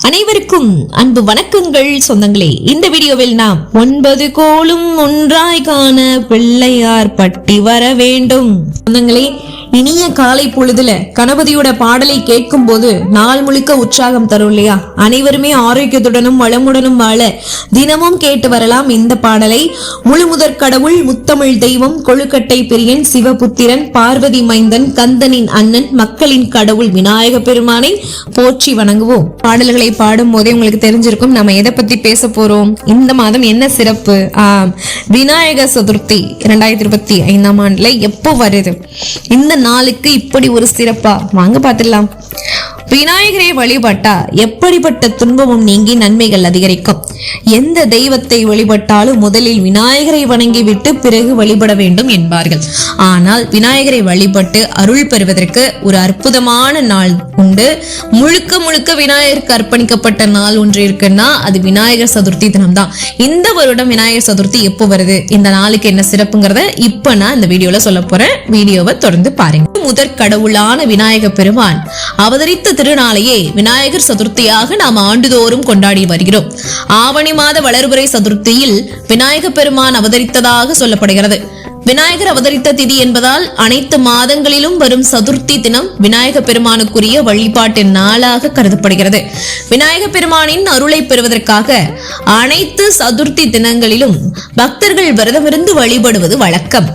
அனைவருக்கும் அன்பு வணக்கங்கள் சொந்தங்களே. இந்த வீடியோவில் நாம் 9 கோளும் ஒன்றாய் காண பிள்ளையார் பட்டி வர வேண்டும். சொந்தங்களே, இனிய காலை பொழுதுல கணபதியோட பாடலை கேட்கும் போது நாள் முழுக்க உற்சாகம் தரும் இல்லையா? அனைவருமே ஆரோக்கியத்துடனும் வளமுடனும் வாழ தினமும் கேட்டு வரலாம் இந்த பாடலை. முழுமுதற் கடவுள், முத்தமிழ் தெய்வம், கொழுக்கட்டை பிரியன், சிவபுத்திரன், பார்வதி மைந்தன், கந்தனின் அண்ணன், மக்களின் கடவுள் விநாயக பெருமானை போற்றி வணங்குவோம். பாடல்களை பாடும் போதே உங்களுக்கு தெரிஞ்சிருக்கும் நம்ம எதை பத்தி பேச போறோம். இந்த மாதம் என்ன சிறப்பு? விநாயக சதுர்த்தி 2025ஆம் ஆண்டுல எப்போ வருது? இந்த நாளுக்கு இப்படி ஒரு சிறப்பா? வாங்க பார்த்துடலாம். விநாயகரை வழிபட்டா எப்படிப்பட்ட துன்பமும் நீங்கி நன்மைகள் அதிகரிக்கும். எந்த தெய்வத்தை வழிபட்டாலும் முதலில் விநாயகரை வணங்கி விட்டு பிறகு வழிபட வேண்டும் என்பார்கள். ஆனால் விநாயகரை வழிபட்டு அருள் பெறுவதற்கு ஒரு அற்புதமான நாள் உண்டு. முழுக்க முழுக்க விநாயகருக்கு அர்ப்பணிக்கப்பட்ட நாள் ஒன்று இருக்குன்னா அது விநாயகர் சதுர்த்தி தினம்தான். இந்த வருடம் விநாயகர் சதுர்த்தி எப்போ வருது, இந்த நாளுக்கு என்ன சிறப்புங்கிறத இப்ப நான் இந்த வீடியோல சொல்ல போறேன். வீடியோவை தொடர்ந்து பாருங்க. முதற் கடவுளான விநாயக பெருமான் அவதரித்த திருநாளையே விநாயகர் சதுர்த்தியாக நாம் ஆண்டுதோறும் கொண்டாடி வருகிறோம். ஆவணி மாத வளர்பிறை சதுர்த்தியில் விநாயக பெருமான் அவதரித்ததாக சொல்லப்படுகிறது. விநாயகர் அவதரித்த திதி என்பதால் அனைத்து மாதங்களிலும் வரும் சதுர்த்தி தினம் விநாயக பெருமானுக்குரிய வழிபாட்டின் நாளாக கருதப்படுகிறது. விநாயக பெருமானின் அருளை பெறுவதற்காக அனைத்து சதுர்த்தி தினங்களிலும் பக்தர்கள் விரதமிருந்து வழிபடுவது வழக்கம்.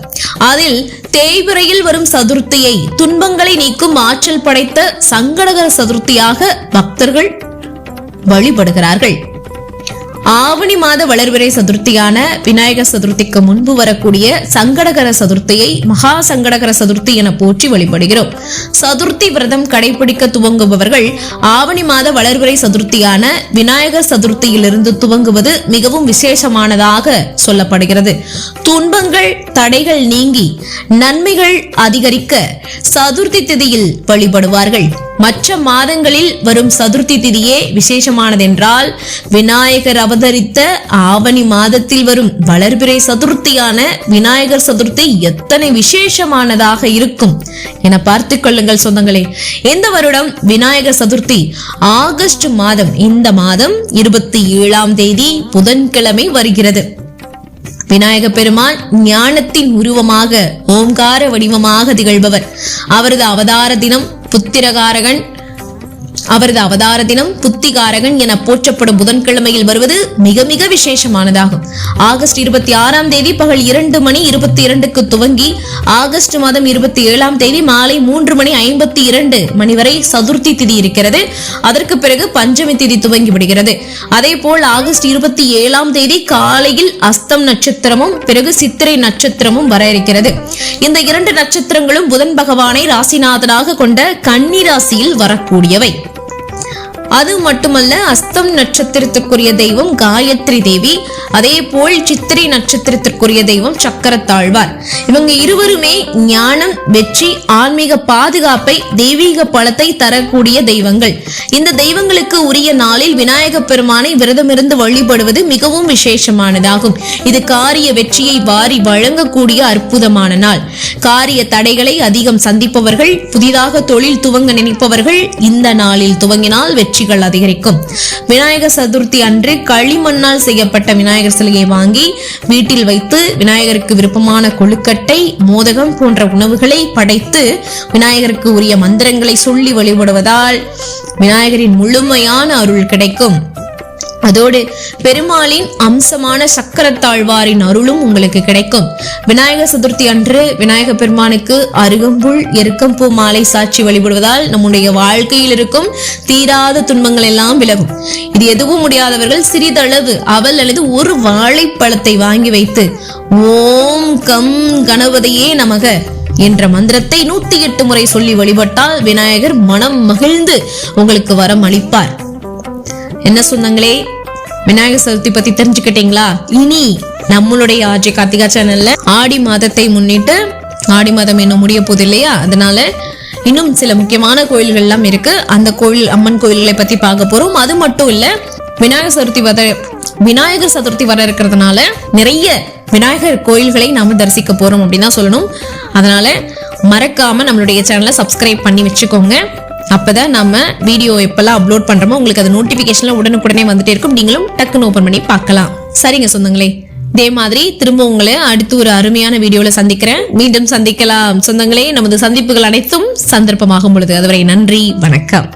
அதில் தேய்பிறையில் வரும் சதுர்த்தியை துன்பங்களை நீக்கும் ஆற்றல் படைத்த சங்கடகர சதுர்த்தியாக பக்தர்கள் வழிபடுகிறார்கள். ஆவணி மாத வளர்பிறை சதுர்த்தியான விநாயகர் சதுர்த்திக்கு முன்பு வரக்கூடிய சங்கடகர சதுர்த்தியை மகா சங்கடகர சதுர்த்தி என போற்றி வழிபடுகிறோம். சதுர்த்தி விரதம் கடைபிடிக்க துவங்குபவர்கள் ஆவணி மாத வளர்பிறை சதுர்த்தியான விநாயகர் சதுர்த்தியிலிருந்து துவங்குவது மிகவும் விசேஷமானதாக சொல்லப்படுகிறது. துன்பங்கள் தடைகள் நீங்கி நன்மைகள் அதிகரிக்க சதுர்த்தி திதியில் வழிபடுவார்கள். மற்ற மாதங்களில் வரும் சதுர்த்தி திதியே விசேஷமானதென்றால் விநாயகர் அவதரித்த ஆவணி மாதத்தில் வரும் வளர்பிறை சதுர்த்தியான விநாயகர் சதுர்த்தி எத்தனை விசேஷமானதாக இருக்கும் என பார்த்துக் கொள்ளுங்கள் சொந்தங்களே. இந்த வருடம் விநாயகர் சதுர்த்தி ஆகஸ்ட் மாதம், இந்த மாதம் 27ஆம் தேதி புதன்கிழமை வருகிறது. விநாயக பெருமான் ஞானத்தின் உருவமாக ஓம்கார வடிவமாக திகழ்பவர். அவரது அவதார தினம் புத்திகாரகன் என போற்றப்படும் புதன்கிழமையில் வருவது மிக மிக விசேஷமானதாகும். ஆகஸ்ட் 26ஆம் தேதி பகல் 2:22 துவங்கி ஆகஸ்ட் மாதம் 27ஆம் தேதி மாலை 3:52 வரை சதுர்த்தி திதி இருக்கிறது. அதற்கு பிறகு பஞ்சமி திதி துவங்கி விடுகிறது. அதே போல் ஆகஸ்ட் 27ஆம் தேதி காலையில் அஸ்தம் நட்சத்திரமும் பிறகு சித்திரை நட்சத்திரமும் வர இருக்கிறது. இந்த 2 நட்சத்திரங்களும் புதன் பகவானை ராசிநாதனாக கொண்ட கன்னி ராசியில் வரக்கூடியவை. அது மட்டுமல்ல, அஸ்தம் நட்சத்திரத்திற்குரிய தெய்வம் காயத்ரி தேவி, அதே போல் சித்திரை நட்சத்திரத்திற்குரிய தெய்வம் சக்கரத்தாழ்வார். இவங்க இருவருமே ஞானம், வெற்றி, ஆன்மீக பாதுகாப்பை, தெய்வீக பலத்தை தரக்கூடிய தெய்வங்கள். இந்த தெய்வங்களுக்கு உரிய நாளில் விநாயக பெருமானை விரதமிருந்து வழிபடுவது மிகவும் விசேஷமானதாகும். இது காரிய வெற்றியை வாரி வழங்கக்கூடிய அற்புதமான நாள். காரிய தடைகளை அதிகம் சந்திப்பவர்கள், புதிதாக தொழில் துவங்க நினைப்பவர்கள் இந்த நாளில் துவங்கினால் வெற்றிகள் அதிகரிக்கும். விநாயகர் சதுர்த்தி அன்று களிமண்ணால் செய்யப்பட்ட விநாயகர் சிலையை வாங்கி வீட்டில் வைத்து விநாயகருக்கு விருப்பமான கொழுக்கட்டை, மோதகம் போன்ற உணவுகளை படைத்து விநாயகருக்கு உரிய மந்திரங்களை சொல்லி வழிபடுவதால் விநாயகரின் முழுமையான அருள் கிடைக்கும். அதோடு பெருமாளின் அம்சமான சக்கரத்தாழ்வாரின் அருளும் உங்களுக்கு கிடைக்கும். விநாயகர் சதுர்த்தி அன்று விநாயக பெருமானுக்கு அருகம்புல், எருக்கம்பூ மாலை சாட்சி வழிபடுவதால் நம்முடைய வாழ்க்கையில் இருக்கும் தீராத துன்பங்கள் எல்லாம் விலகும். இது எதுவும் முடியாதவர்கள் சிறிதளவு அவல் அல்லது ஒரு வாழைப்பழத்தை வாங்கி வைத்து ஓம் கம் கணபதியே நமக என்ற மந்திரத்தை 108 முறை சொல்லி வழிபட்டால் விநாயகர் மனம் மகிழ்ந்து உங்களுக்கு வரம் அளிப்பார். என்ன சொந்தங்களே, விநாயகர் சதுர்த்தி பத்தி தெரிஞ்சுக்கிட்டீங்களா? இனி நம்மளுடைய ஆர்ஜே கார்த்திகா சேனல்ல ஆடி மாதத்தை முன்னிட்டு, ஆடி மாதம் இன்னும் முடிய போது இல்லையா, அதனால இன்னும் சில முக்கியமான கோயில்கள் எல்லாம் இருக்கு. அந்த கோயில், அம்மன் கோயில்களை பத்தி பார்க்க போறோம். அது மட்டும் இல்ல, விநாயகர் சதுர்த்தி வர இருக்கிறதுனால நிறைய விநாயகர் கோயில்களை நாம தரிசிக்க போறோம் அப்படின்னு தான் சொல்லணும். அதனால மறக்காம நம்மளுடைய சேனலை சப்ஸ்கிரைப் பண்ணி வச்சுக்கோங்க. அப்பதான் நம்ம வீடியோ எப்பெல்லாம் அப்லோட் பண்றோமோ உங்களுக்கு அது நோட்டிபிகேஷன்ல உடனுக்குடனே வந்துட்டே இருக்கும். நீங்களும் டக்குன்னு ஓபன் பண்ணி பார்க்கலாம். சரிங்க சொந்தங்களே, இதே மாதிரி திரும்ப உங்களை அடுத்து ஒரு அருமையான வீடியோல சந்திக்கிறேன். மீண்டும் சந்திக்கலாம் சொந்தங்களே. நமது சந்திப்புகள் அனைத்தும் சந்தர்ப்பமாகும் பொழுது. அதுவரை நன்றி, வணக்கம்.